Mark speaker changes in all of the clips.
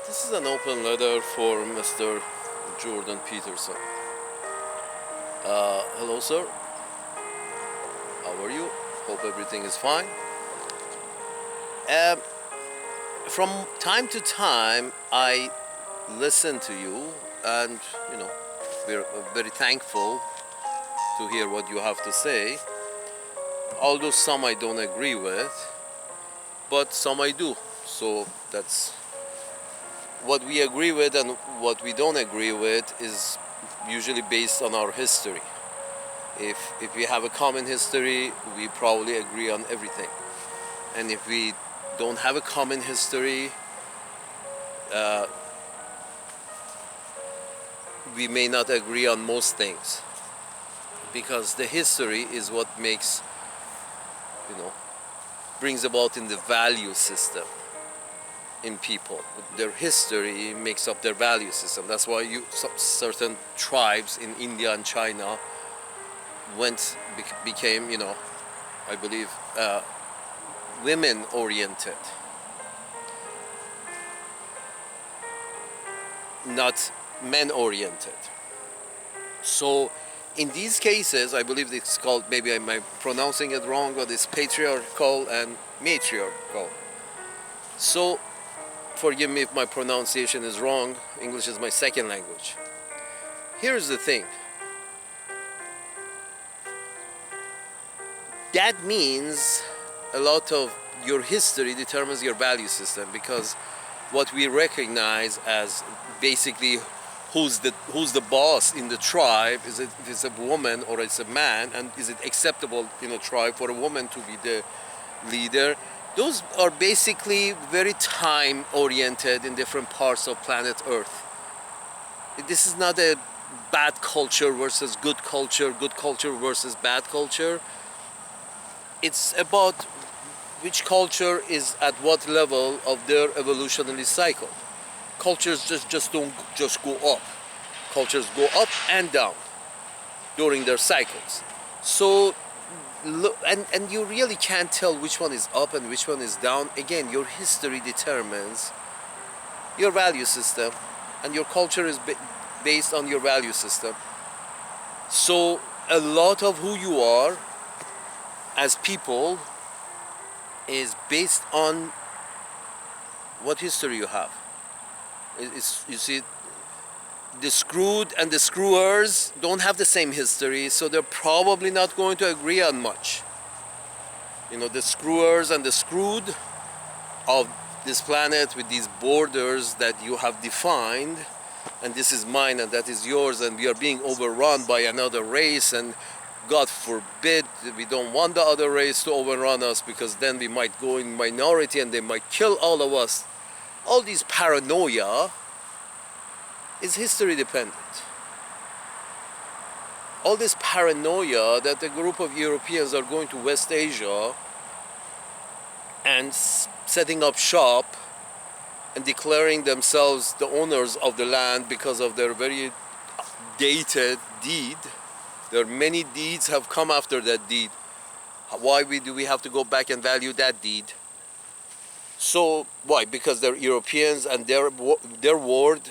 Speaker 1: This is an open letter for Mr. Jordan Peterson. Hello, sir. How are you? Hope everything is fine. Um, from time to time, I listen to you, and we're very thankful to hear what you have to say. Although some I don't agree with, but some I do. So that's what we agree with, and what we don't agree with is usually based on our history. If we have a common history, we probably agree on everything. And if we don't have a common history, we may not agree on most things. Because the history is what makes, brings about in the value system in people. Their history makes up their value system. That's why certain tribes in India and China became, I believe, women oriented, not men oriented. So in these cases, I believe it's called, maybe I'm pronouncing it wrong, but it's patriarchal and matriarchal. So forgive me if my pronunciation is wrong. English is my second language. Here's the thing. That means a lot of your history determines your value system, because what we recognize as basically who's the boss in the tribe, is it if it's a woman or it's a man, and is it acceptable in a tribe for a woman to be the leader? Those are basically very time oriented in different parts of planet Earth. This is not a bad culture versus good culture versus bad culture. It's about which culture is at what level of their evolutionary cycle. Cultures just don't just go up. Cultures go up and down during their cycles. So, and you really can't tell which one is up and which one is down. Again, your history determines your value system, and your culture is based on your value system. So, a lot of who you are as people is based on what history you have. You see, the screwed and the screwers don't have the same history, so they're probably not going to agree on much. The screwers and the screwed of this planet, with these borders that you have defined, and this is mine and that is yours, and we are being overrun by another race, and God forbid, we don't want the other race to overrun us, because then we might go in minority and they might kill all of us. All these paranoia is history dependent. All this paranoia that a group of Europeans are going to West Asia and setting up shop and declaring themselves the owners of the land because of their very dated deed. There are many deeds have come after that deed. Why do we have to go back and value that deed? So why? Because they're Europeans and their word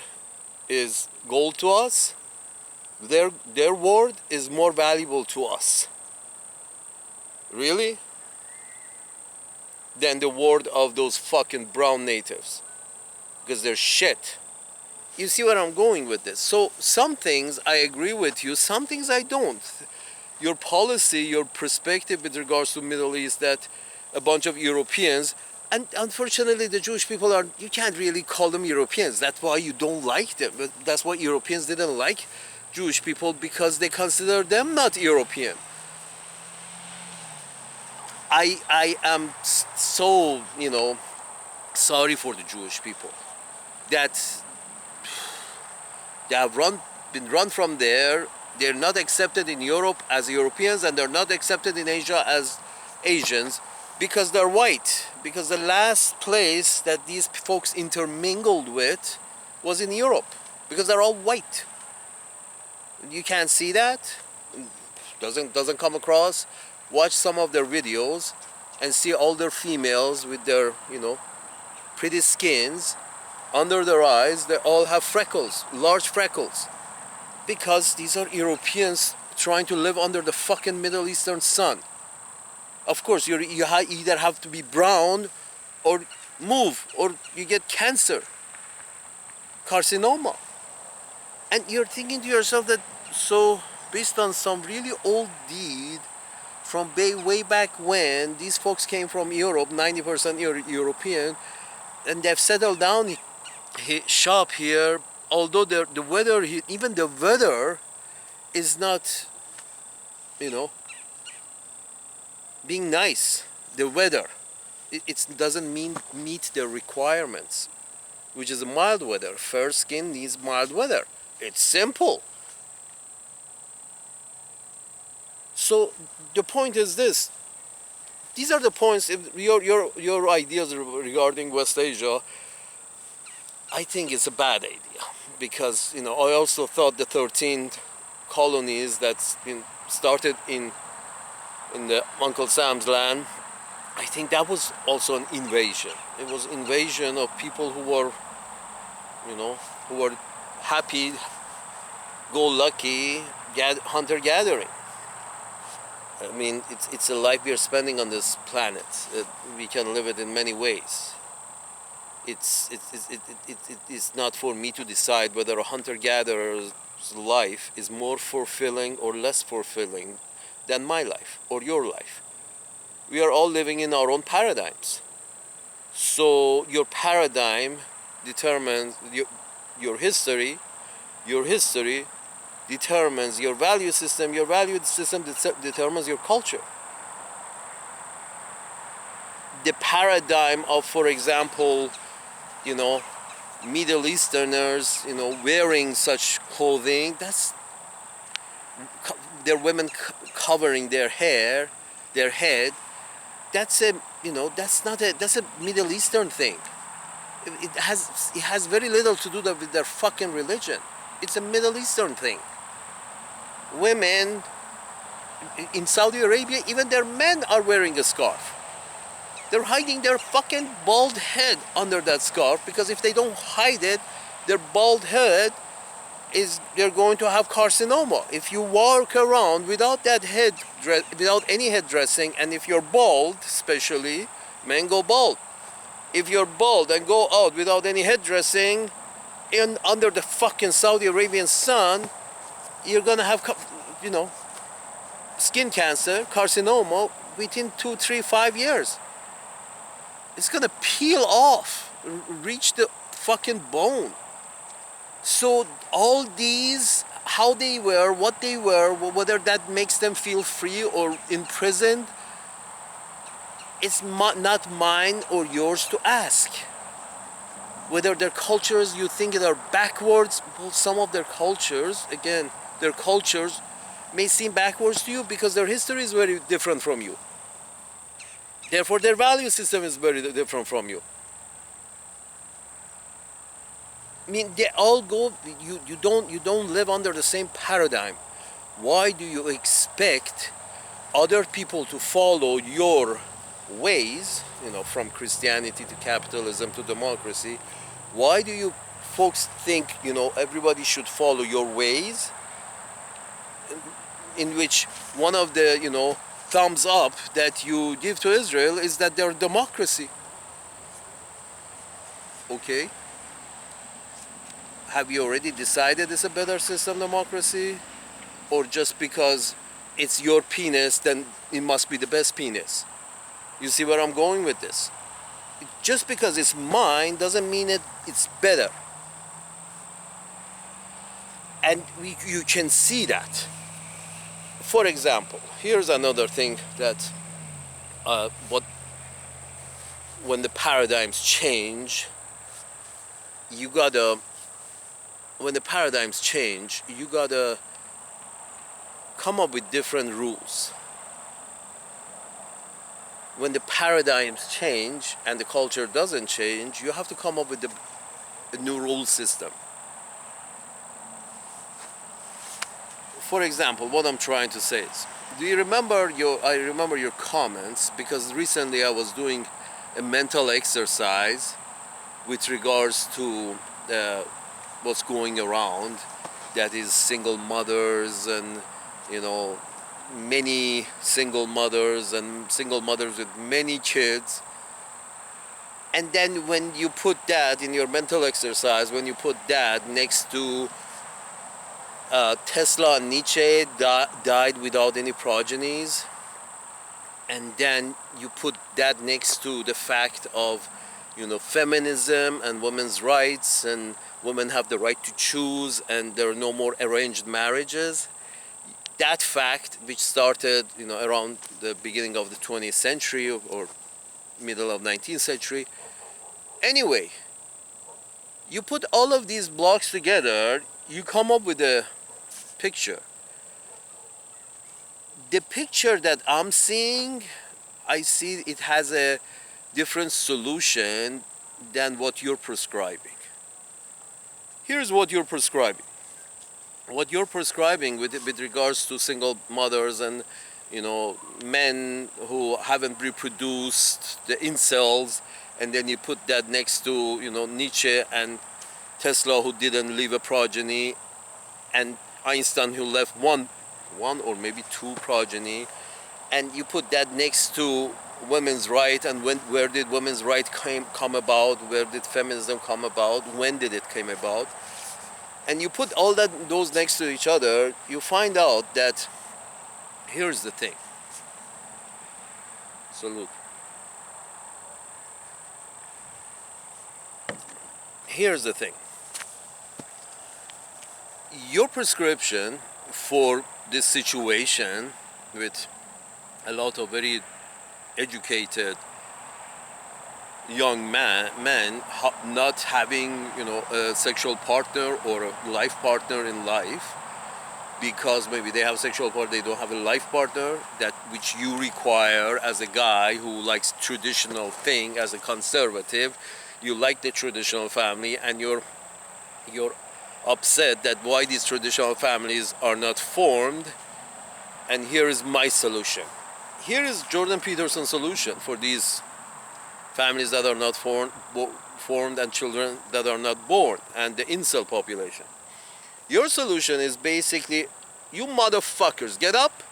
Speaker 1: is gold to us. Their word is more valuable to us, really, than the word of those fucking brown natives, because they're shit. You see where I'm going with this? So some things I agree with you, some things I don't. Your policy, your perspective with regards to Middle East, that a bunch of Europeans, and unfortunately the Jewish people you can't really call them Europeans. That's why you don't like them. That's why Europeans didn't like Jewish people, because they consider them not European. I am so, sorry for the Jewish people that they have been run from there. They're not accepted in Europe as Europeans, and they're not accepted in Asia as Asians, because they're white. Because the last place that these folks intermingled with was in Europe, because they're all white. You can't see that. Doesn't come across. Watch some of their videos and see all their females with their, pretty skins, under their eyes, they all have freckles, large freckles. Because these are Europeans trying to live under the fucking Middle Eastern sun. Of course, you either have to be brown or move, or you get cancer, carcinoma. And you're thinking to yourself that, so based on some really old deed from way back when, these folks came from Europe, 90% European, and they've settled down shop here, although the weather, even the weather is not, you know, being nice. The weather, it doesn't meet the requirements, which is mild weather. Fair skin needs mild weather. It's simple. So the point is this. These are the points. If your ideas regarding West Asia, I think it's a bad idea, because I also thought the 13 colonies that's been started in the Uncle Sam's land, I think that was also an invasion. It was invasion of people who were, who were happy, go lucky, hunter gathering. I mean, it's a life we are spending on this planet. We can live it in many ways. It's not for me to decide whether a hunter-gatherer's life is more fulfilling or less fulfilling than my life or your life. We are all living in our own paradigms. So your paradigm determines your history. Your history determines your value system. Your value system determines your culture. The paradigm of, for example, Middle Easterners, wearing such clothing, that's their women covering their hair, their head. That's a Middle Eastern thing. It has very little to do with their fucking religion. It's a Middle Eastern thing. Women in Saudi Arabia, even their men are wearing a scarf. They're hiding their fucking bald head under that scarf, because if they don't hide it, their bald head they're going to have carcinoma. If you walk around without without any head dressing, and if you're bald, especially men go bald. If you're bald and go out without any head dressing under the fucking Saudi Arabian sun, you're gonna have, skin cancer, carcinoma within 2, 3, 5 years. It's gonna peel off, reach the fucking bone. So all these, how they were, what they were, whether that makes them feel free or imprisoned, it's not mine or yours to ask. Whether their cultures, you think they are backwards, well, some of their cultures, again, their cultures may seem backwards to you because their history is very different from you. Therefore, their value system is very different from you. I mean, they all go. You don't live under the same paradigm. Why do you expect other people to follow your ways? From Christianity to capitalism to democracy. Why do you folks think everybody should follow your ways? In which one of the thumbs up that you give to Israel is that they're democracy. Okay. Have you already decided it's a better system, democracy? Or just because it's your penis, then it must be the best penis? You see where I'm going with this? Just because it's mine doesn't mean it's better. And you can see that. For example, here's another thing that when the paradigms change, you gotta come up with different rules. When the paradigms change and the culture doesn't change, you have to come up with a new rule system. For example, what I'm trying to say is, I remember your comments, because recently I was doing a mental exercise with regards to what's going around, that is single mothers and, you know, many single mothers and single mothers with many kids. And then when you put that in your mental exercise, when you put that next to Tesla and Nietzsche died without any progenies, and then you put that next to the fact of, you know, feminism and women's rights, and women have the right to choose, and there are no more arranged marriages. That fact, which started, you know, around the beginning of the 20th century or middle of 19th century. Anyway, you put all of these blocks together, you come up with a picture. The picture that I'm seeing, I see it has a different solution than what you're prescribing. Here's what you're prescribing. What you're prescribing with regards to single mothers and, you know, men who haven't reproduced, the InCels, and then you put that next to, you know, Nietzsche and Tesla who didn't leave a progeny, and Einstein who left one or maybe two progeny, and you put that next to women's right, and where did women's right come about, where did feminism come about, when did it came about, and you put all those next to each other, you find out that here's the thing. Salute. Here's the thing. Your prescription for this situation with a lot of very educated young men not having, you know, a sexual partner or a life partner in life, because maybe they have a sexual partner, they don't have a life partner, that which you require as a guy who likes traditional thing, as a conservative, you like the traditional family, and you're upset that why these traditional families are not formed. And here is my solution. Here is Jordan Peterson's solution for these families that are not formed and children that are not born, and the InCel population. Your solution is basically, you motherfuckers, get up.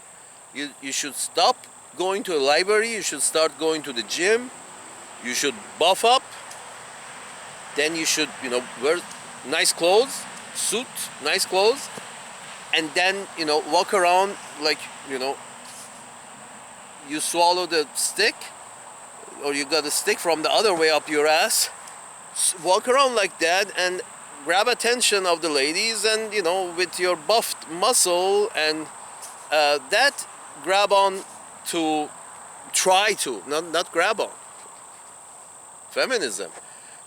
Speaker 1: You should stop going to a library. You should start going to the gym. You should buff up. Then you should, you know, wear nice clothes, suit, nice clothes, and then, you know, walk around like, you know, you swallow the stick, or you got a stick from the other way up your ass. Walk around like that and grab attention of the ladies, and, you know, with your buffed muscle, and that grab on to, try to, not grab on, feminism.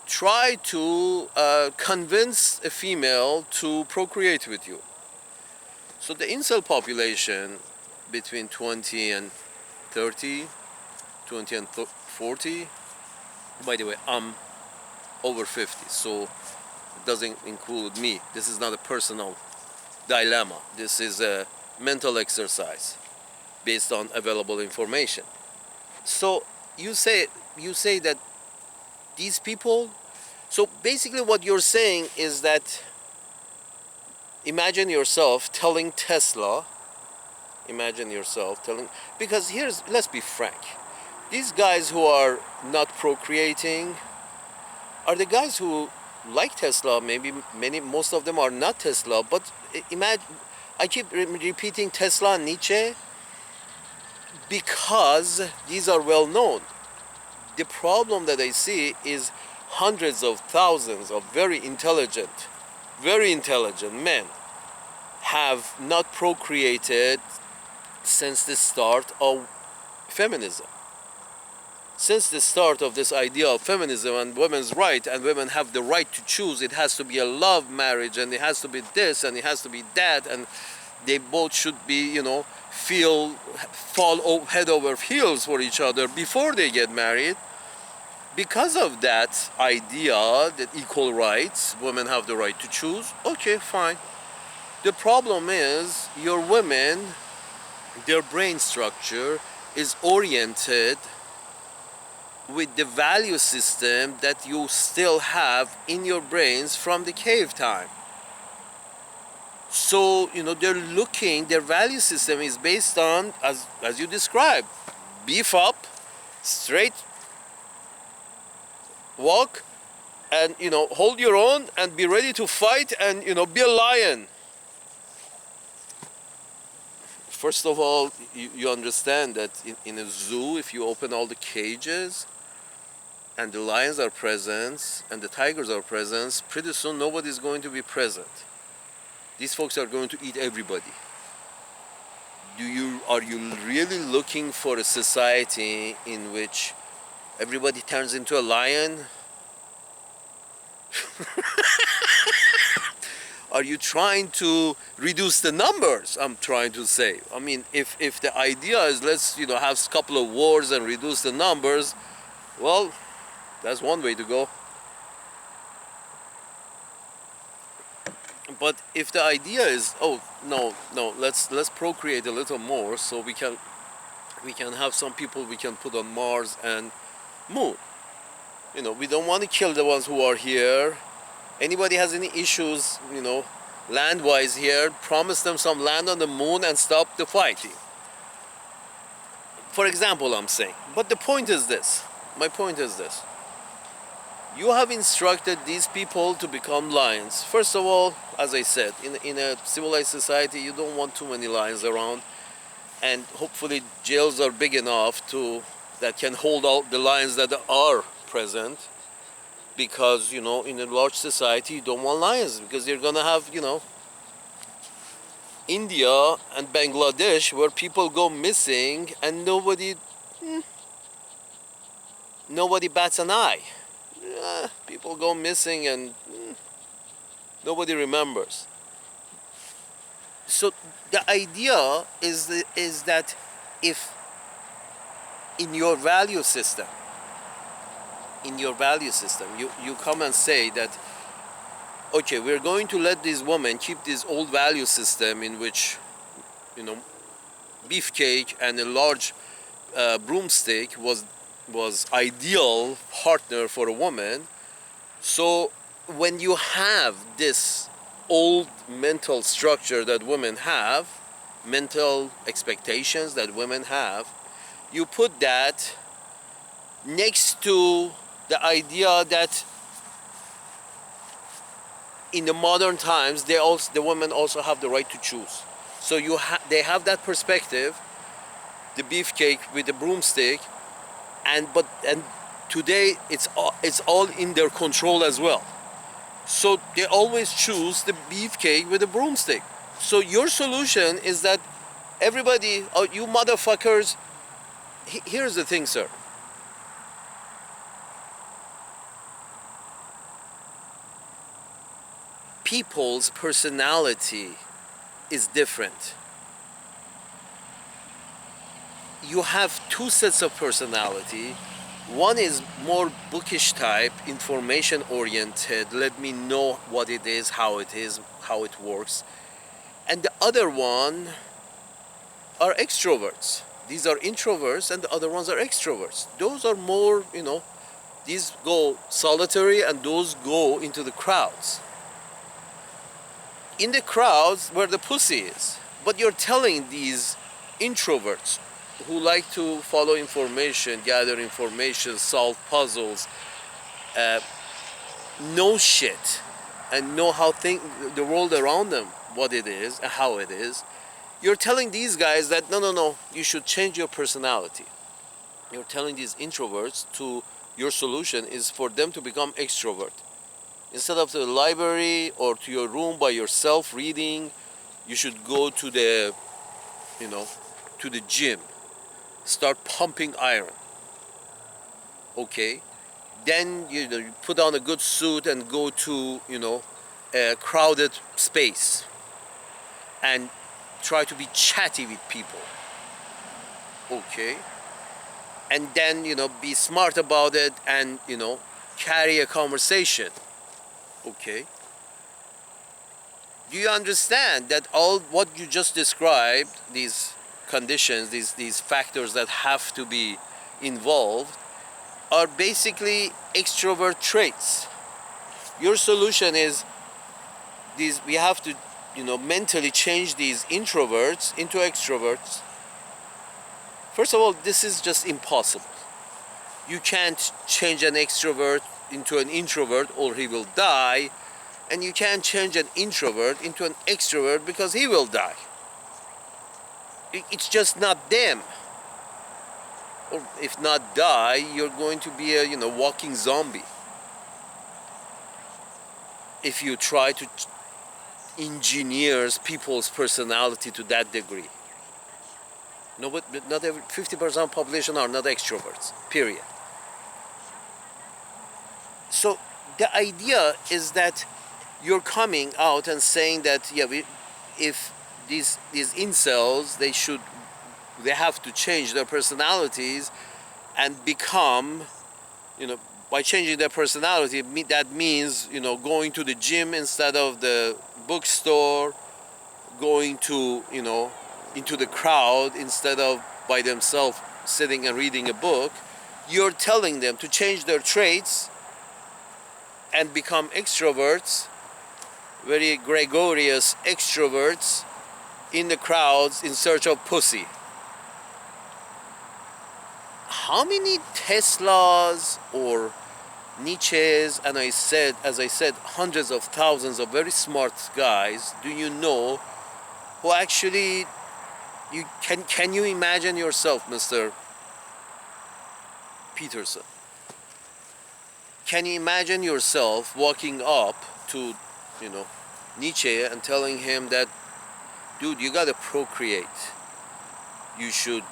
Speaker 1: Try to convince a female to procreate with you. So the InCel population between 20 and 30, 20 and 40, by the way, I'm over 50, so it doesn't include me. This is not a personal dilemma. This is a mental exercise based on available information. So you say that these people, so basically what you're saying is that, imagine yourself telling Tesla, because let's be frank, these guys who are not procreating are the guys who like Tesla. Maybe most of them are not Tesla, but imagine, I keep repeating Tesla and Nietzsche because these are well known. The problem that I see is hundreds of thousands of very intelligent men have not procreated since the start of feminism. Since the start of this idea of feminism and women's right, and women have the right to choose, it has to be a love marriage, and it has to be this, and it has to be that, and they both should be, you know, fall head over heels for each other before they get married. Because of that idea that equal rights, women have the right to choose, okay, fine. The problem is your women, their brain structure is oriented with the value system that you still have in your brains from the cave time. So, their value system is based on, as you described, beef up, straight walk, and hold your own and be ready to fight, and be a lion. First of all, you understand that in a zoo, if you open all the cages and the lions are present and the tigers are present, pretty soon nobody's going to be present. These folks are going to eat everybody. Are you really looking for a society in which everybody turns into a lion? Are you trying to reduce the numbers? I'm trying to say. I mean, if the idea is let's have a couple of wars and reduce the numbers, well, that's one way to go. But if the idea is, oh no, let's procreate a little more so we can have some people we can put on Mars and Moon. We don't want to kill the ones who are here. Anybody has any issues, land-wise here, promise them some land on the moon and stop the fighting. For example, I'm saying. But my point is this. You have instructed these people to become lions. First of all, as I said, in a civilized society, you don't want too many lions around. And hopefully jails are big enough that can hold all the lions that are present. Because, in a large society, you don't want lions. Because you're going to have, India and Bangladesh where people go missing and nobody bats an eye. People go missing and nobody remembers. So the idea is that if in your value system, you come and say that, okay, we're going to let these women keep this old value system in which, beefcake and a large broomstick was ideal partner for a woman. So when you have this old mental structure that women have, mental expectations that women have, you put that next to the idea that in the modern times the women also have the right to choose. So they have that perspective, the beefcake with the broomstick, and today it's all in their control as well. So they always choose the beefcake with the broomstick. So your solution is that everybody, oh, you motherfuckers, here's the thing, sir. People's personality is different. You have two sets of personality. One is more bookish type, information oriented, let me know what it is, how it works. And the other one are extroverts. These are introverts and the other ones are extroverts. Those are more, these go solitary and those go into the crowds. In the crowds where the pussy is. But you're telling these introverts who like to follow information, gather information, solve puzzles, know shit, and know how the world around them, what it is and how it is. You're telling these guys that no, you should change your personality. You're telling these introverts your solution is for them to become extrovert. Instead of to the library or to your room by yourself reading, you should go to the gym. Start pumping iron. Okay? Then you put on a good suit and go to a crowded space and try to be chatty with people. Okay? And then be smart about it and carry a conversation. Okay? Do you understand that all what you just described, these conditions, these factors that have to be involved, are basically extrovert traits. Your solution is these, we have to, mentally change these introverts into extroverts. First of all, this is just impossible. You can't change an extrovert into an introvert or he will die, and you can't change an introvert into an extrovert because he will die. It's just not them. Or if not die, you're going to be a walking zombie if you try to engineer people's personality to that degree. No, but not every 50% of population are not extroverts. Period. So the idea is that you're coming out and saying that if these incels, they have to change their personalities and become, by changing their personality, that means going to the gym instead of the bookstore, going to into the crowd instead of by themselves sitting and reading a book. You're telling them to change their traits and become extroverts, very gregarious extroverts in the crowds in search of pussy. How many Teslas or Nietzsche's, and as I said, hundreds of thousands of very smart guys do you know who actually, can you imagine yourself, Mr. Peterson? Can you imagine yourself walking up to, Nietzsche and telling him that, dude, you gotta procreate. You should,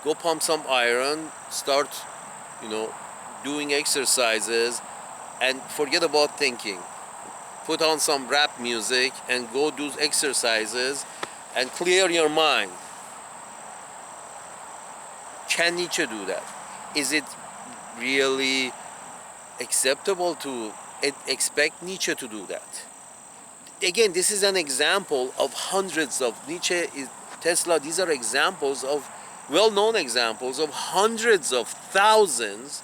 Speaker 1: go pump some iron, start, doing exercises, and forget about thinking. Put on some rap music and go do exercises and clear your mind. Can Nietzsche do that? Is it really acceptable to expect Nietzsche to do that? Again, this is an example of hundreds of Nietzsche, Tesla. These are examples of well-known examples of hundreds of thousands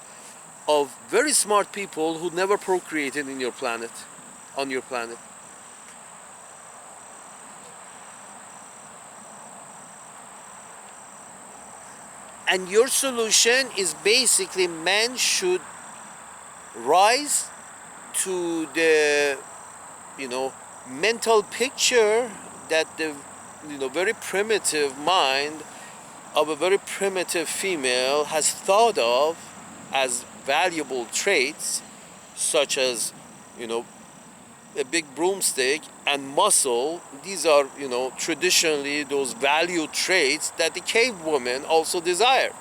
Speaker 1: of very smart people who never procreated on your planet. And your solution is basically man should rise to the mental picture that the very primitive mind of a very primitive female has thought of as valuable traits, such as a big broomstick and muscle. These are traditionally those value traits that the cave woman also desired.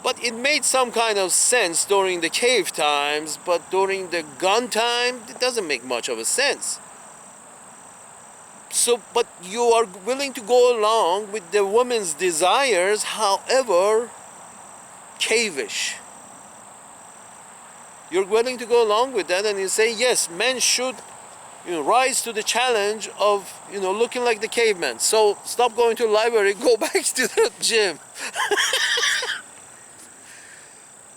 Speaker 1: But it made some kind of sense during the cave times, but during the gun time, it doesn't make much of a sense. So, but you are willing to go along with the woman's desires, however cavish. You're willing to go along with that, and you say, yes, men should rise to the challenge of looking like the caveman. So stop going to the library, go back to the gym.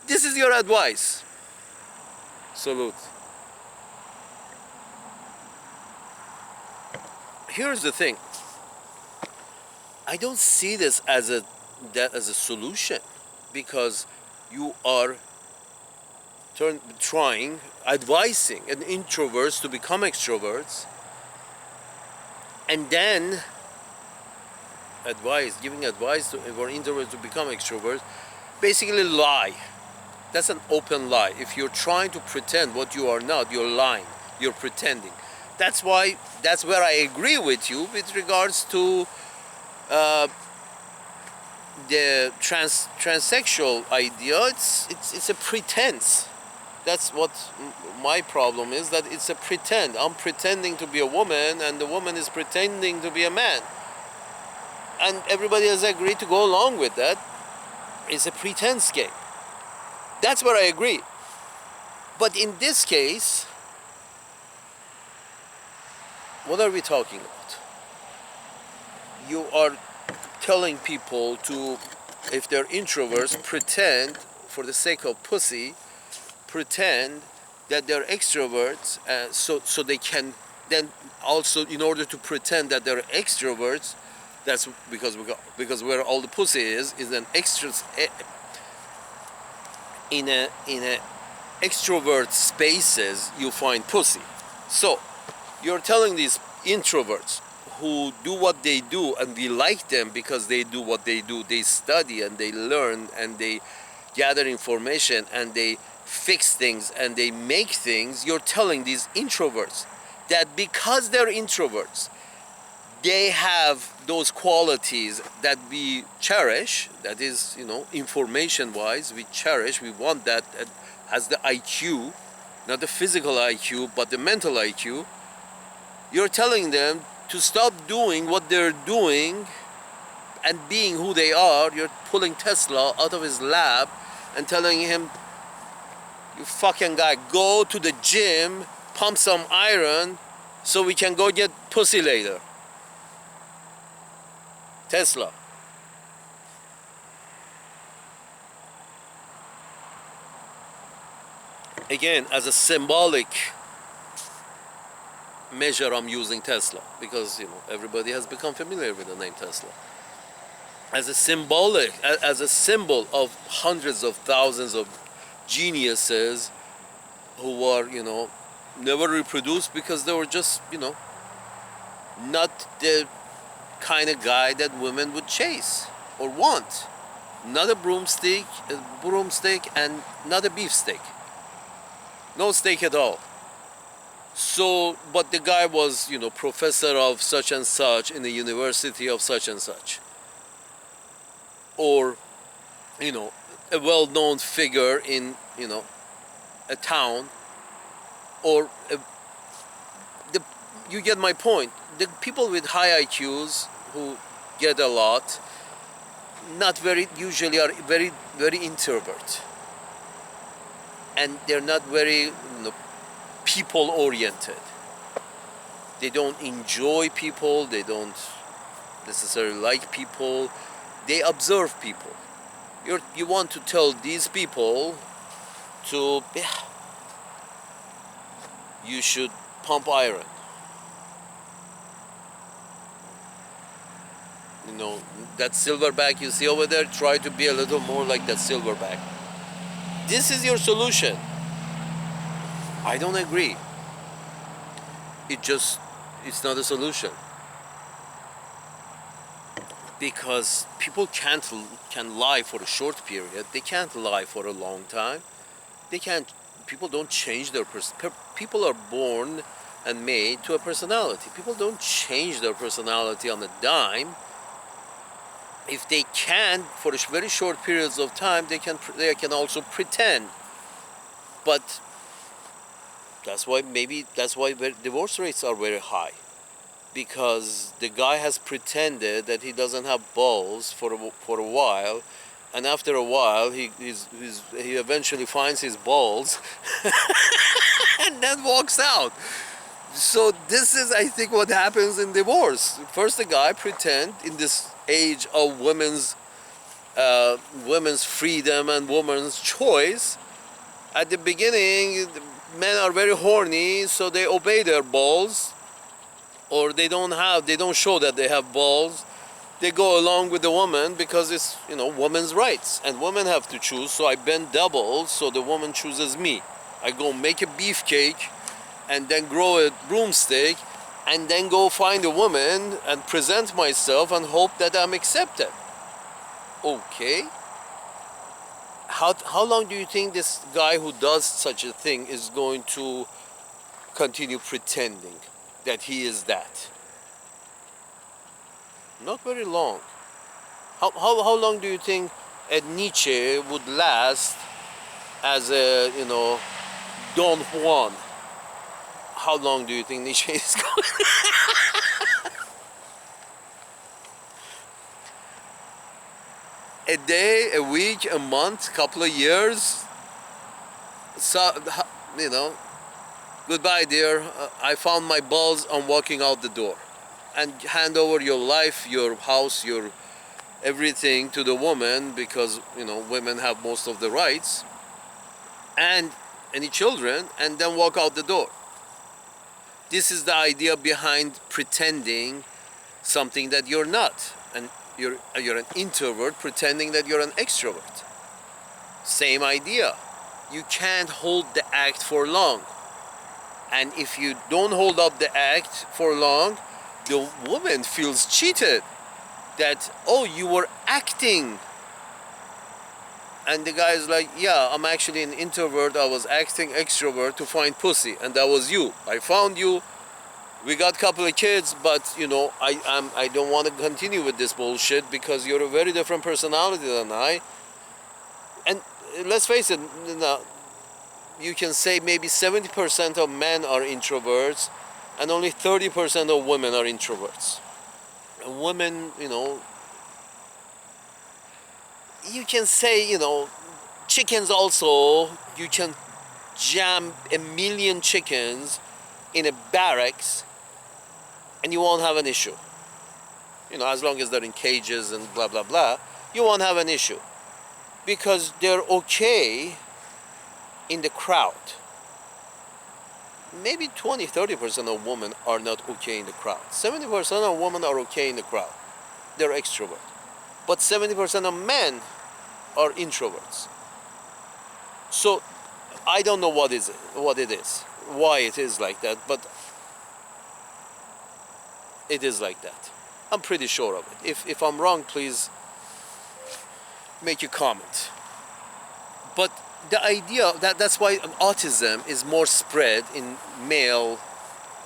Speaker 1: This is your advice. Salute. Here's the thing. I don't see this as a solution, because you are advising an introverts to become extroverts, and then giving advice for introverts to become extroverts, basically lie. That's an open lie. If you're trying to pretend what you are not, you're lying. You're pretending. That's where I agree with you with regards to the transsexual idea. It's a pretense. That's what my problem is, that it's a pretend. I'm pretending to be a woman, and the woman is pretending to be a man. And everybody has agreed to go along with that. It's a pretense game. That's where I agree. But in this case, what are we talking about? You are telling people to, if they're introverts, pretend for the sake of pussy, pretend that they're extroverts, so they can then also, in order to pretend that they're extroverts, that's because where all the pussy is an extra, in a extrovert spaces you find pussy. So you're telling these introverts who do what they do, and we like them because they do what they do. They study and they learn and they gather information and they fix things and they make things. You're telling these introverts that because they're introverts, they have those qualities that we cherish, that is, information wise, we cherish, we want that as the IQ, not the physical IQ, but the mental IQ. You're telling them to stop doing what they're doing and being who they are. You're pulling Tesla out of his lab and telling him, you fucking guy, go to the gym, pump some iron so we can go get pussy later. Tesla. Again, as a symbolic measure, I'm using Tesla because everybody has become familiar with the name Tesla. As a symbol of hundreds of thousands of geniuses who are, never reproduced because they were just, not the kind of guy that women would chase or want. Not a broomstick, and not a beefsteak. No steak at all. So, but the guy was, professor of such and such in the university of such and such. Or, a well-known figure in, a town. Or, you get my point. The people with high IQs who get a lot, usually are very, very introvert. And they're not very, people oriented. They don't enjoy people, they don't necessarily like people, they observe people. You want to tell these people to, you should pump iron. That silverback you see over there, try to be a little more like that silverback. This is your solution. I don't agree. It's not a solution. Because people can lie for a short period. They can't lie for a long time. People don't change their people are born and made to a personality. People don't change their personality on a dime. If they can, for very short periods of time, they can also pretend. But that's why divorce rates are very high, because the guy has pretended that he doesn't have balls for a while, and after a while he eventually finds his balls and then walks out. So this is, I think, what happens in divorce. First, the guy pretend in this age of women's freedom and women's choice. At the beginning, men are very horny, so they obey their balls, or they don't show that they have balls. They go along with the woman because it's, women's rights, and women have to choose. So I bend double, so the woman chooses me. I go make a beefcake, and then grow a broomstick, and then go find a woman and present myself and hope that I'm accepted. Okay. How long do you think this guy who does such a thing is going to continue pretending that he is that? Not very long. How long do you think a Nietzsche would last as a, Don Juan? How long do you think Nietzsche is going? A day, a week, a month, couple of years. So, goodbye, dear. I found my balls. I'm walking out the door. And hand over your life, your house, your everything to the woman because women have most of the rights and any children, and then walk out the door. This is the idea behind pretending something that you're not, and you're an introvert pretending that you're an extrovert. Same idea. You can't hold the act for long, and if you don't hold up the act for long, the woman feels cheated that, oh, you were acting. And the guy is like, yeah, I'm actually an introvert, I was acting extrovert to find pussy, and that was you. I found you, we got a couple of kids, but I don't want to continue with this bullshit because you're a very different personality than I. And let's face it, you can say maybe 70% of men are introverts and only 30% of women are introverts. And women, you can say, chickens also, you can jam 1,000,000 chickens in a barracks and you won't have an issue. As long as they're in cages and blah, blah, blah, you won't have an issue. Because they're okay in the crowd. Maybe 20-30% of women are not okay in the crowd. 70% of women are okay in the crowd. They're extrovert. But 70% of men are introverts. So I don't know what it is, why it is like that, but it is like that. I'm pretty sure of it. If I'm wrong, please make a comment. But the idea that's why autism is more spread in male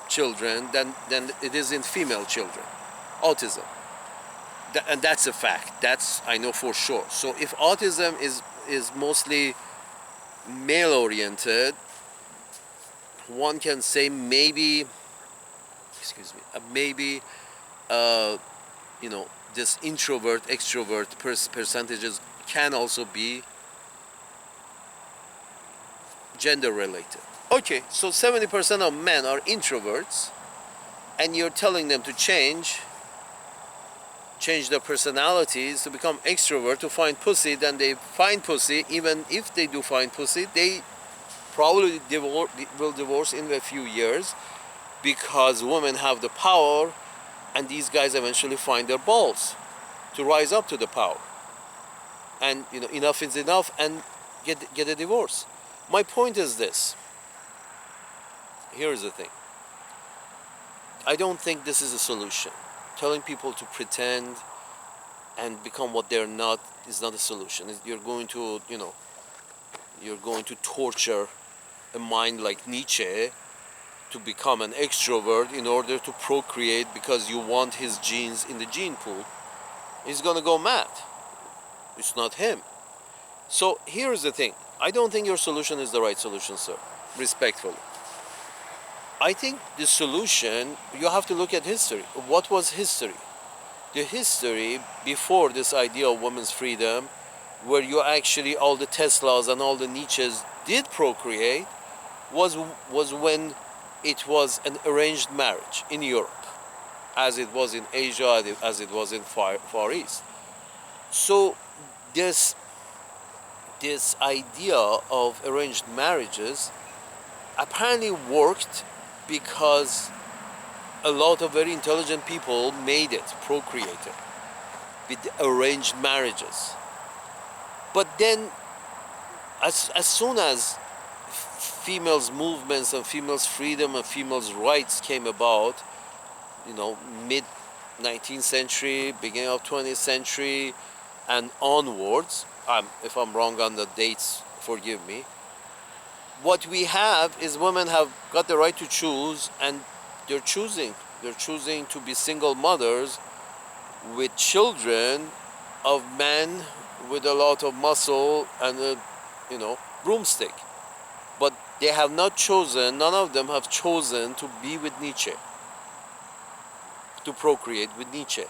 Speaker 1: children than it is in female children. Autism. And that's a fact. That's, I know for sure. So if autism is mostly male oriented, one can say maybe, this introvert extrovert percentages can also be gender related. Okay, so 70% of men are introverts, and you're telling them to change their personalities to become extrovert to find pussy. Then they find pussy. Even if they do find pussy, they probably will divorce in a few years because women have the power, and these guys eventually find their balls to rise up to the power. And enough is enough, and get a divorce. My point is this. Here's the thing. I don't think this is a solution. Telling people to pretend and become what they're not is not a solution. You're going to torture a mind like Nietzsche to become an extrovert in order to procreate because you want his genes in the gene pool. He's gonna go mad. It's not him. So here's the thing. I don't think your solution is the right solution, sir. Respectfully. I think the solution, you have to look at history. What was history? The history before this idea of women's freedom, where you actually, all the Teslas and all the Nietzsches did procreate, was when it was an arranged marriage in Europe, as it was in Asia, as it was in Far East. So this idea of arranged marriages apparently worked because a lot of very intelligent people procreated with arranged marriages. But then as soon as females' movements and females' freedom and females' rights came about, mid 19th century, beginning of 20th century and onwards, if I'm wrong on the dates, forgive me, what we have is women have got the right to choose, and they're choosing to be single mothers with children of men with a lot of muscle and a broomstick. But they have not chosen, none of them have chosen to be with Nietzsche, to procreate with Nietzsche.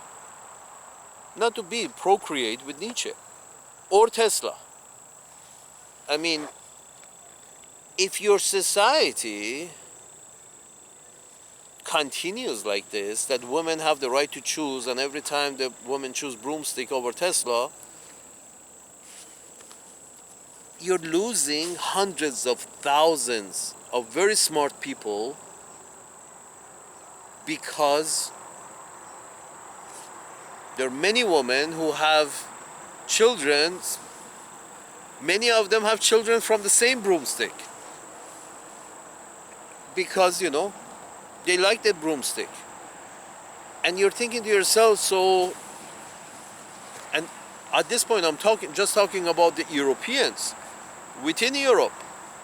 Speaker 1: Not to procreate with Nietzsche or Tesla. I mean, if your society continues like this, that women have the right to choose, and every time the women choose broomstick over Tesla, you're losing hundreds of thousands of very smart people, because there are many women who have children. Many of them have children from the same broomstick, because they like that broomstick. And you're thinking to yourself, so, and at this point I'm just talking about the Europeans. Within Europe,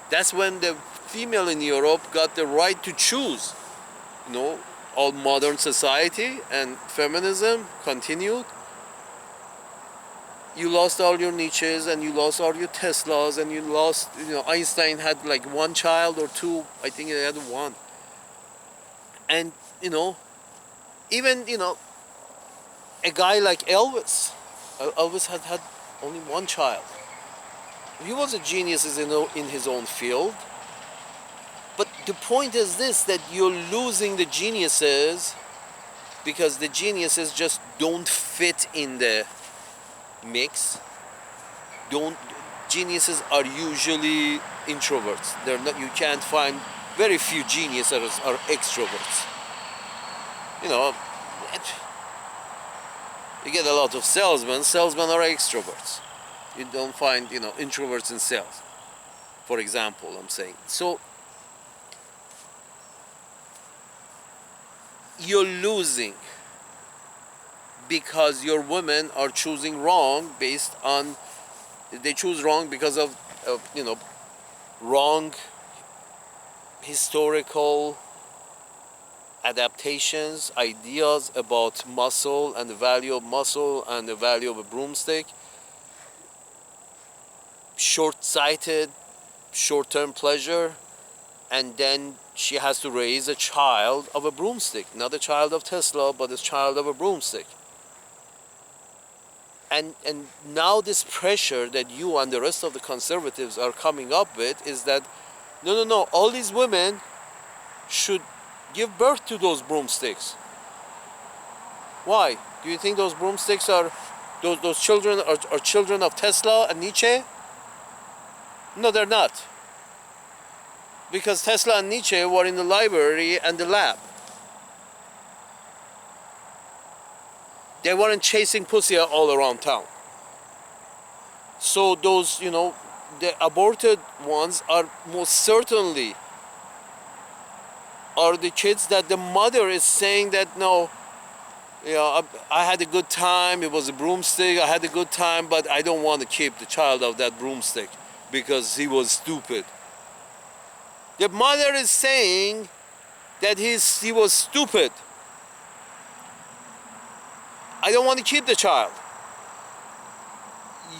Speaker 1: that's when the female in Europe got the right to choose. All modern society and feminism continued. You lost all your Nietzsches, and you lost all your Teslas, and you lost, Einstein had like one child or two. I think he had one. And, even, a guy like Elvis. Elvis had only one child. He was a genius in his own field. But the point is this, that you're losing the geniuses because the geniuses just don't fit in the mix. Geniuses are usually introverts. They're not. You can't find very few geniuses are extroverts. You get a lot of salesmen. Salesmen are extroverts. You don't find introverts in sales, for example. I'm saying so. You're losing because your women are choosing wrong based on, they choose wrong because of wrong historical adaptations, ideas about muscle and the value of muscle and the value of a broomstick. Short-sighted, short-term pleasure, and then she has to raise a child of a broomstick, not a child of Tesla, but a child of a broomstick. And now this pressure that you and the rest of the conservatives are coming up with is that no, all these women should give birth to those broomsticks. Why? Do you think those broomsticks are, those children are children of Tesla and Nietzsche? No, they're not. Because Tesla and Nietzsche were in the library and the lab. They weren't chasing pussy all around town. So those, the aborted ones are most certainly are the kids that the mother is saying that, no, I had a good time, it was a broomstick, I had a good time, but I don't want to keep the child of that broomstick because he was stupid. The mother is saying that he was stupid. I don't want to keep the child.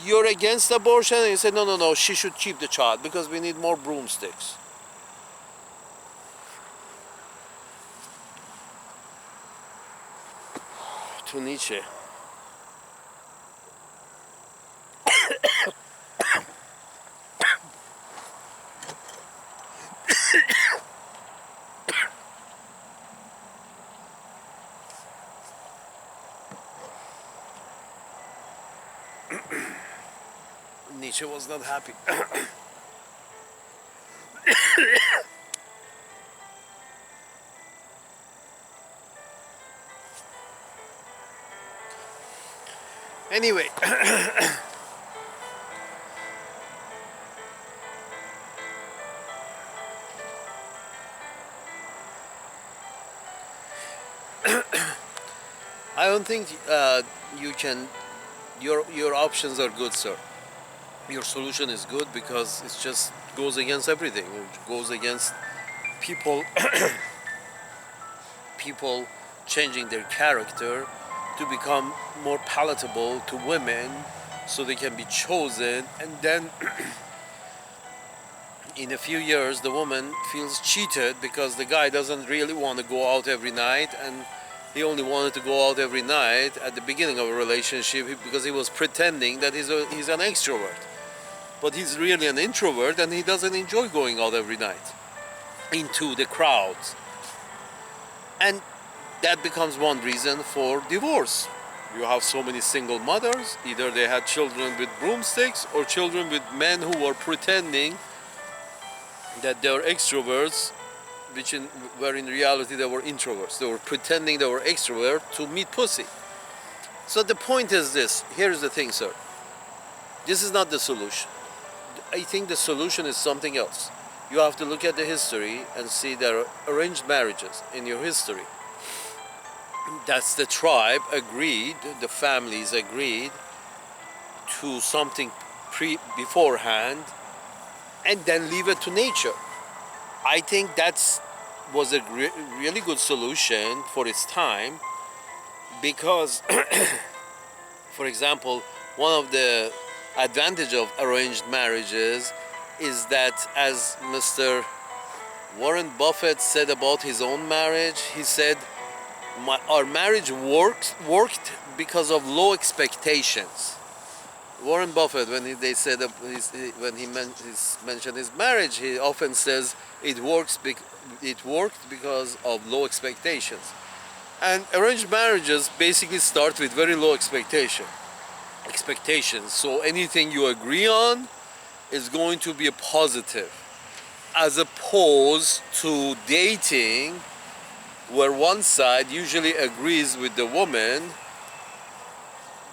Speaker 1: You're against abortion, and you say, no, she should keep the child because we need more broomsticks. To Nietzsche. Nietzsche was not happy. Anyway, I don't think you can. Your options are good, sir. Your solution is good because it just goes against everything. It goes against people people changing their character to become more palatable to women so they can be chosen, and then in a few years the woman feels cheated because the guy doesn't really want to go out every night, and he only wanted to go out every night at the beginning of a relationship because he was pretending that he's an extrovert. But he's really an introvert, and he doesn't enjoy going out every night into the crowds. And that becomes one reason for divorce. You have so many single mothers, either they had children with broomsticks or children with men who were pretending that they were extroverts, where in reality they were introverts. They were pretending they were extrovert to meet pussy. So the point is this, here's the thing, sir. This is not the solution. I think the solution is something else. You have to look at the history and see there are arranged marriages in your history. That's the tribe agreed, the families agreed to something beforehand and then leave it to nature. I think that was a really good solution for its time because, for example, one of the advantage of arranged marriages is that, as Mr. Warren Buffett said about his own marriage, he said, our marriage worked because of low expectations. Warren Buffett, when he mentioned his marriage, he often says it worked because of low expectations. And arranged marriages basically start with very low expectations. So anything you agree on is going to be a positive, as opposed to dating, where one side usually agrees with the woman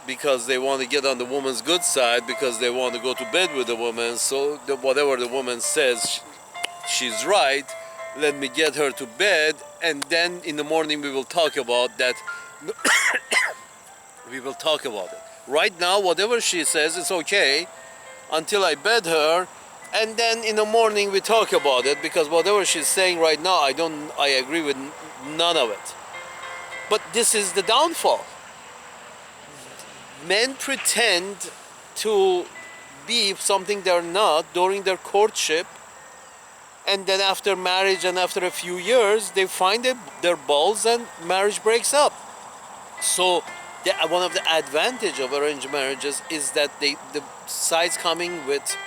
Speaker 1: because they want to get on the woman's good side, because they want to go to bed with the woman. So whatever the woman says, she's right, let me get her to bed, and then in the morning we will talk about that. We will talk about it. Right now, whatever she says is okay until I bed her, and then in the morning we talk about it, because whatever she's saying right now, I agree with none of it. But this is the downfall. Men pretend to be something they're not during their courtship, and then after marriage and after a few years, they find their balls and marriage breaks up. So one of the advantage of arranged marriages is that the sides coming with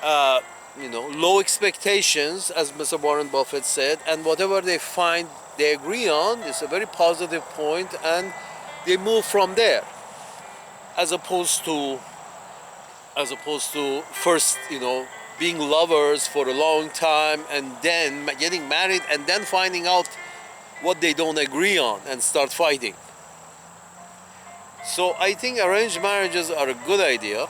Speaker 1: low expectations, as Mr. Warren Buffett said, and whatever they find they agree on is a very positive point, and they move from there, as opposed to first being lovers for a long time and then getting married and then finding out what they don't agree on and start fighting. So I think arranged marriages are a good idea,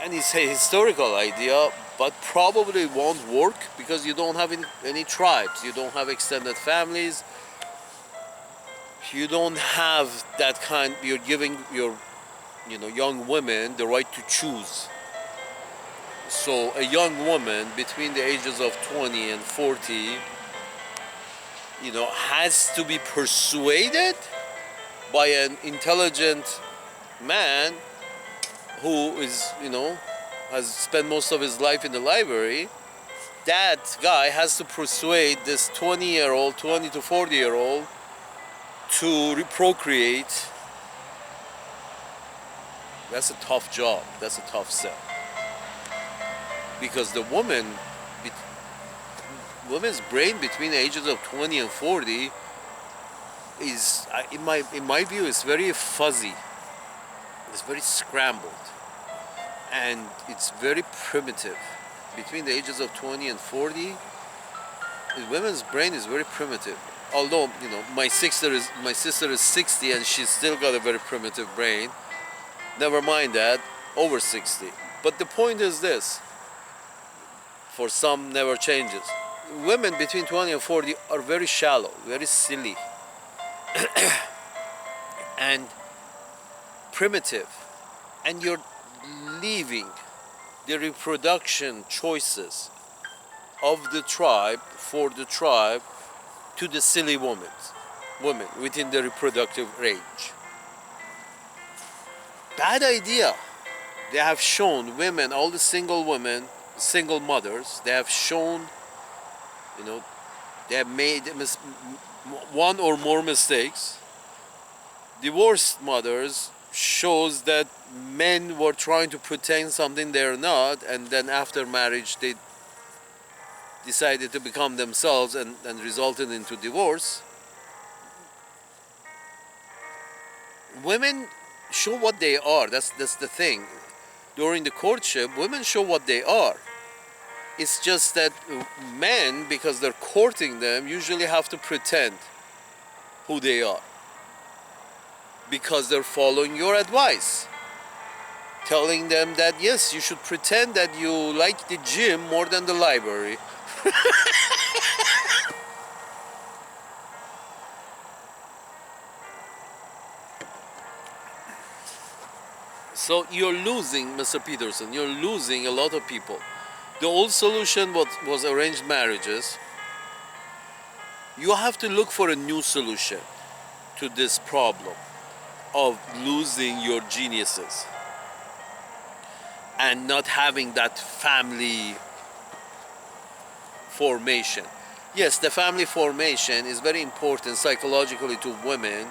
Speaker 1: and it's a historical idea, but probably won't work because you don't have any tribes, you don't have extended families, you don't have that kind. You're giving your young women the right to choose. So a young woman between the ages of 20 and 40 has to be persuaded by an intelligent man who is has spent most of his life in the library. That guy has to persuade this 20 to 40-year-old to procreate. That's a tough job. That's a tough sell. Because the woman's brain between the ages of 20 and 40 is, in my view, is very fuzzy. It's very scrambled, and it's very primitive. Between the ages of 20 and 40, the women's brain is very primitive. Although my sister is 60 and she's still got a very primitive brain. Never mind that, over 60. But the point is this: for some, never changes. Women between 20 and 40 are very shallow, very silly, and primitive, and you're leaving the reproduction choices of the tribe for the tribe to the silly women within the reproductive range. Bad idea. They have shown women, all the single women, single mothers, they have shown, they have made one or more mistakes. Divorced mothers shows that men were trying to pretend something they're not, and then after marriage decided to become themselves and resulted into divorce. Women show what they are. That's the thing. During the courtship, women show what they are. It's just that men, because they're courting them, usually have to pretend who they are. Because they're following your advice. Telling them that, yes, you should pretend that you like the gym more than the library. So you're losing, Mr. Peterson, you're losing a lot of people. The old solution was arranged marriages. You have to look for a new solution to this problem of losing your geniuses and not having that family formation. Yes, the family formation is very important psychologically to women,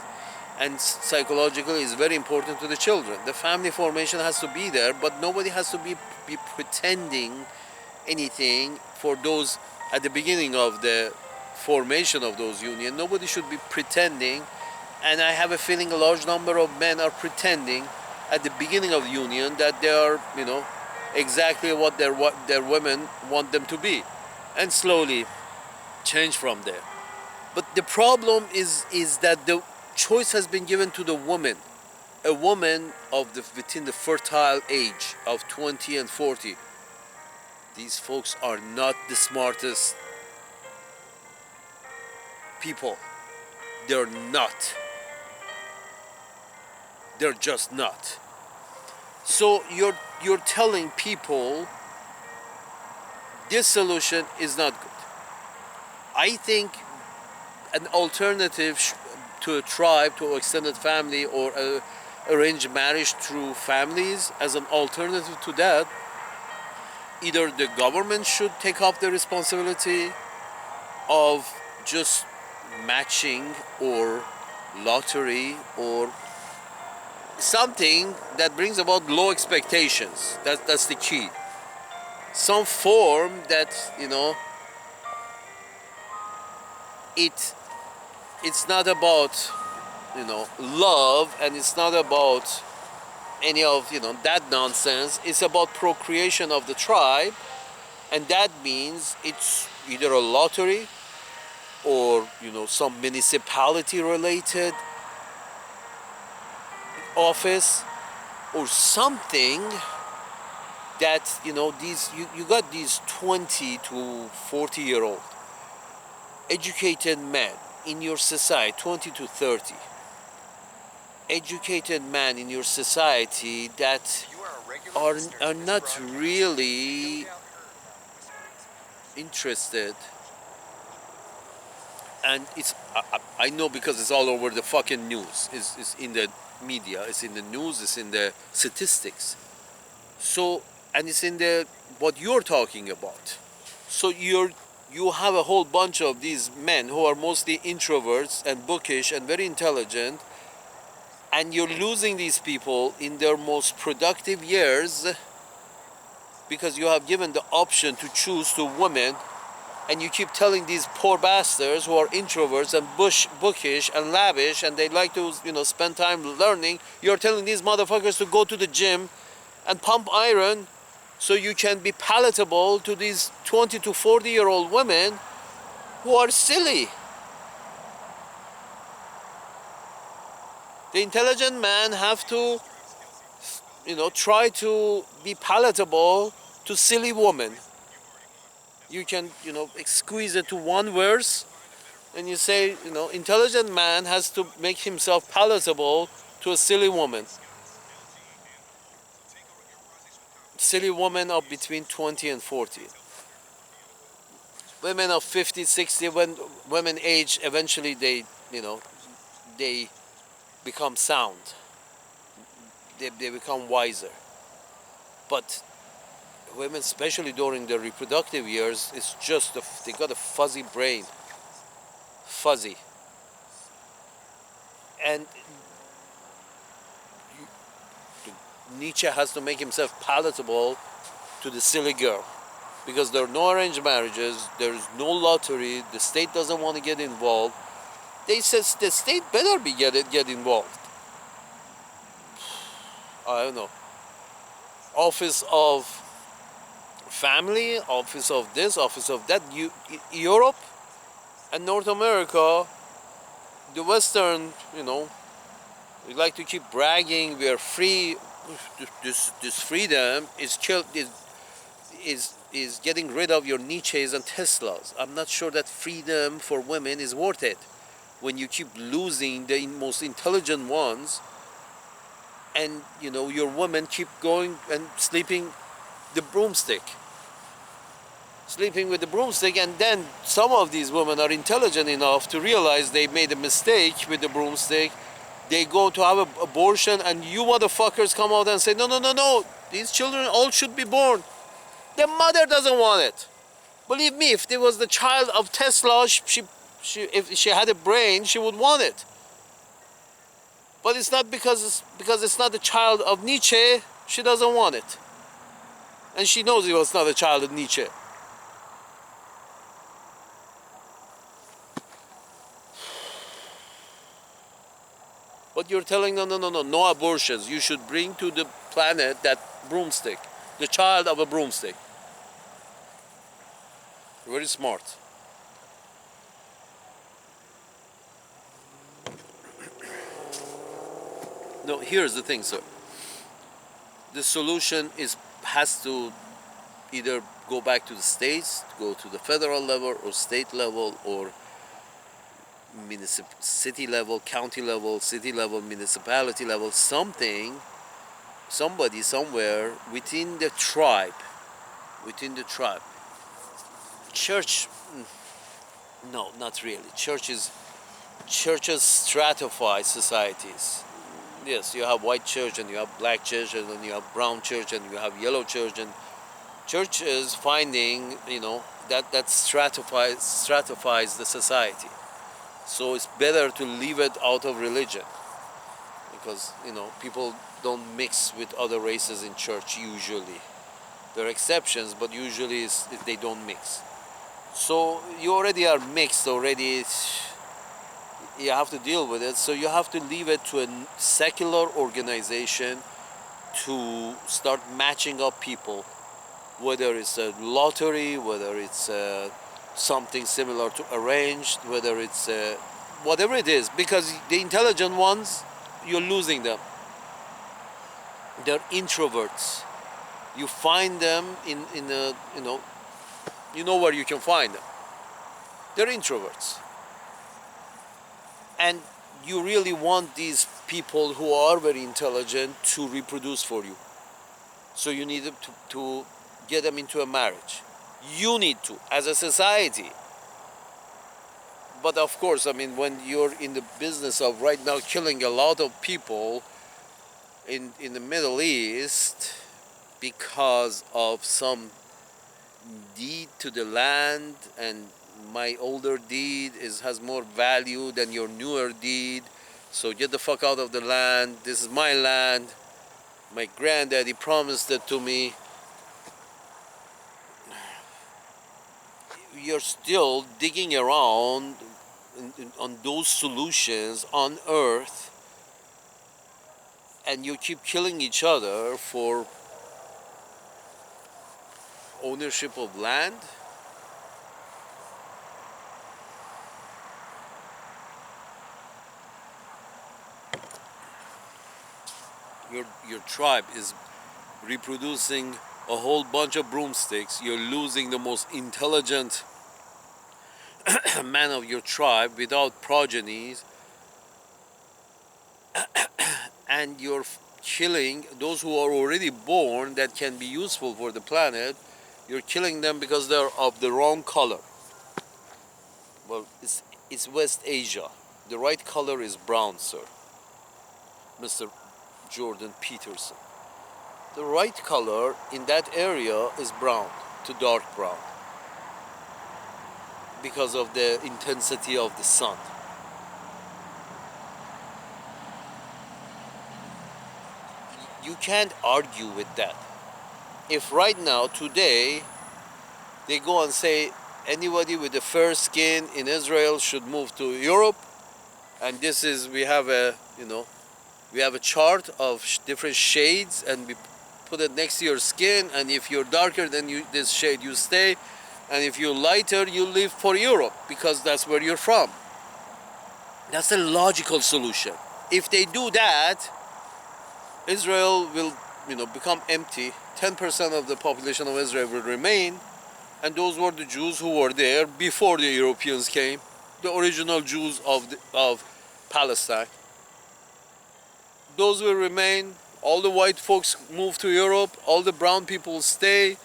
Speaker 1: and psychologically is very important to the children. The family formation has to be there, but nobody has to be pretending anything for those at the beginning of the formation of those unions. Nobody should be pretending, and I have a feeling a large number of men are pretending at the beginning of the union that they are, exactly what their women want them to be, and slowly change from there. But the problem is that the choice has been given to the woman, a woman within the fertile age of 20 and 40. These folks are not the smartest people. They're not. They're just not. So you're telling people this solution is not good. I think an alternative to a tribe, to extended family, or arranged marriage through families, as an alternative to that, either the government should take up the responsibility of just matching or lottery or something that brings about low expectations. That's the key. Some form that, it's not about, love, and it's not about any of, that nonsense. It's about procreation of the tribe, and that means it's either a lottery or, some municipality related office or something that, you got these 20 to 40-year-old educated men in your society, 20 to 30 educated men in your society that are not really interested. And I know, because it's all over the fucking news. It's in the media, it's in the news, it's in the statistics. So, and it's in the what you're talking about. So you have a whole bunch of these men who are mostly introverts and bookish and very intelligent, and you're losing these people in their most productive years because you have given the option to choose to women, and you keep telling these poor bastards who are introverts and bookish and lavish and they like to spend time learning, you're telling these motherfuckers to go to the gym and pump iron so you can be palatable to these 20 to 40-year-old women who are silly. The intelligent man have to, try to be palatable to silly women. You can, squeeze it to one verse, and you say, intelligent man has to make himself palatable to a silly woman. Silly women of between 20 and 40. Women of 50, 60, when women age, eventually they become sound. They become wiser. But women, especially during their reproductive years, it's just they got a fuzzy brain. Fuzzy. And Nietzsche has to make himself palatable to the silly girl. because there are no arranged marriages, there's no lottery, the state doesn't want to get involved. They says the state better be get involved. I don't know. Office of family, office of this, office of that. Europe and North America, the Western, we like to keep bragging. We are free. This freedom is getting rid of your Nietzsche's and Teslas. I'm not sure that freedom for women is worth it when you keep losing the most intelligent ones, and your women keep going and sleeping with the broomstick, and then some of these women are intelligent enough to realize they made a mistake with the broomstick. They go to have an abortion, and you motherfuckers come out and say, no, no, no, no, these children all should be born. The mother doesn't want it. Believe me, if there was the child of Tesla, if she had a brain, she would want it. But it's not because it's not the child of Nietzsche, she doesn't want it. And she knows it was not a child of Nietzsche. But you're telling, no abortions. You should bring to the planet that broomstick, the child of a broomstick. Very smart. No, here's the thing, sir. The solution has to either go back to the states, go to the federal level or state level, or city level, county level, city level, municipality level, somebody somewhere within the tribe. Church, no, not really. Churches stratify societies. Yes, you have white church and you have black church and then you have brown church and you have yellow church, and church is finding, that stratifies the society. So it's better to leave it out of religion, because people don't mix with other races in church usually. There are exceptions, but usually they don't mix. So you already are mixed already. You have to deal with it. So you have to leave it to a secular organization to start matching up people, whether it's a lottery, whether it's something similar to arranged, whether it's whatever it is, because the intelligent ones, you're losing them. They're introverts. You find them in a, where you can find them. They're introverts. And you really want these people who are very intelligent to reproduce for you. So you need to get them into a marriage. You need to, as a society. But of course, when you're in the business of right now killing a lot of people in the Middle East because of some deed to the land, and my older deed has more value than your newer deed, so get the fuck out of the land. This is my land. My granddaddy promised it to me. You're still digging around on those solutions on Earth, and you keep killing each other for ownership of land. Your tribe is reproducing a whole bunch of broomsticks. You're losing the most intelligent man of your tribe without progenies, and you're killing those who are already born that can be useful for the planet. You're killing them because they're of the wrong color. Well, it's West Asia. The right color is brown, sir. Mr. Jordan Peterson. The right color in that area is brown to dark brown because of the intensity of the sun. You can't argue with that. If right now, today, They go and say anybody with a fair skin in Israel should move to Europe, and this is we have a we have a chart of different shades, and we put it next to your skin, and if you're darker than this shade, you stay, and if you're lighter, you leave for Europe because that's where you're from. That's a logical solution. If they do that, Israel will become empty. 10% of the population of Israel will remain, and those were the Jews who were there before the Europeans came, the original Jews of Palestine. Those will remain. All the white folks move to Europe, all the brown people stay.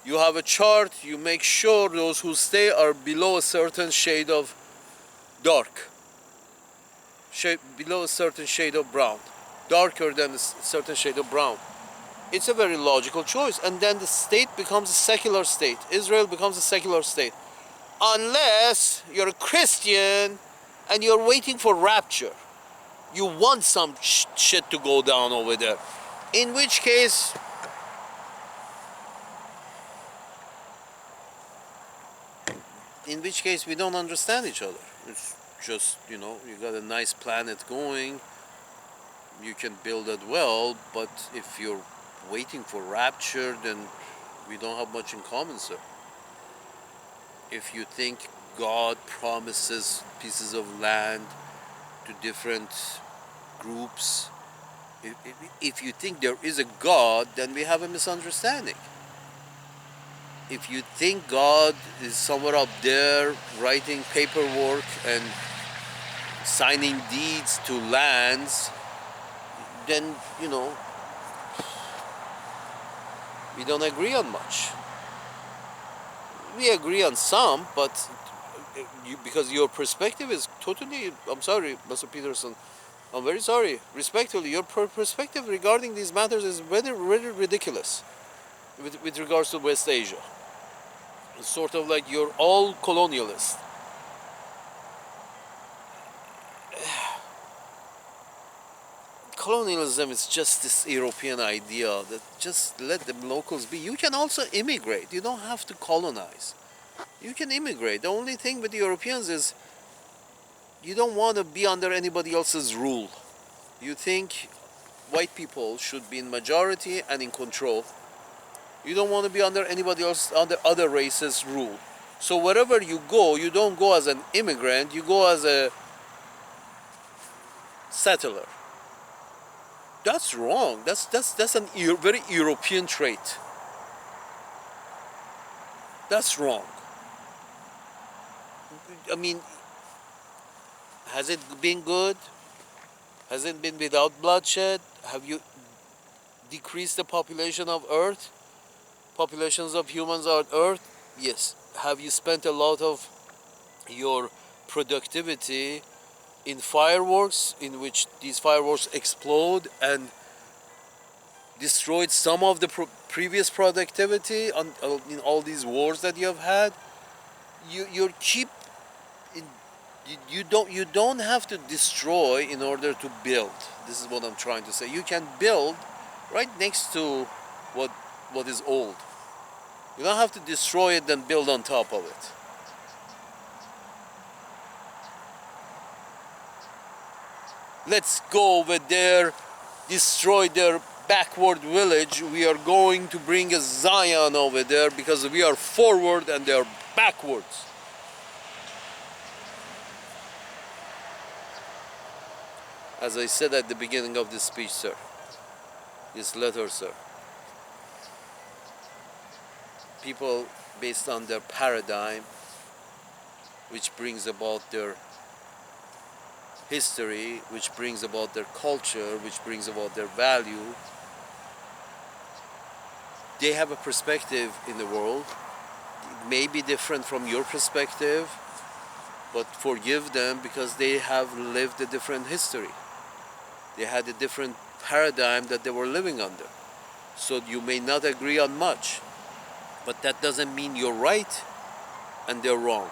Speaker 1: You have a chart, you make sure those who stay are below a certain shade of dark, below a certain shade of brown, darker than a certain shade of brown. It's a very logical choice, and then the state becomes a secular state. Israel becomes a secular state. Unless you're a Christian and you're waiting for rapture. You want some shit to go down over there. In which case, we don't understand each other. It's just, you got a nice planet going. You can build it well, but if you're waiting for rapture, then we don't have much in common, sir. If you think God promises pieces of land to different groups, if you think there is a God, then we have a misunderstanding. If you think God is somewhere up there writing paperwork and signing deeds to lands, then, we don't agree on much. We agree on some, but because your perspective is totally, I'm sorry, Mr. Peterson, I'm very sorry, respectfully, your perspective regarding these matters is very, very ridiculous with regards to West Asia. It's sort of like you're all colonialist. Colonialism is just this European idea that just let the locals be. You can also immigrate. You don't have to colonize. You can immigrate. The only thing with the Europeans is you don't want to be under anybody else's rule. You think white people should be in majority and in control. You don't want to be under anybody else, under other races' rule. So wherever you go, you don't go as an immigrant, you go as a settler. That's wrong. That's a very European trait. That's wrong. I mean, has it been good? Has it been without bloodshed? Have you decreased the population of Earth? Populations of humans on Earth? Yes. Have you spent a lot of your productivity in fireworks, in which these fireworks explode and destroyed some of the previous productivity in all these wars that you have had? You don't have to destroy in order to build. This is what I'm trying to say. You can build right next to what is old. You don't have to destroy it then build on top of it. Let's go over there, destroy their backward village. We are going to bring a Zion over there because we are forward and they are backwards. As I said at the beginning of this speech, sir, this letter, sir, people based on their paradigm, which brings about their history, which brings about their culture, which brings about their value, they have a perspective in the world. It may be different from your perspective, but forgive them because they have lived a different history. They had a different paradigm that they were living under. So you may not agree on much, but that doesn't mean you're right and they're wrong.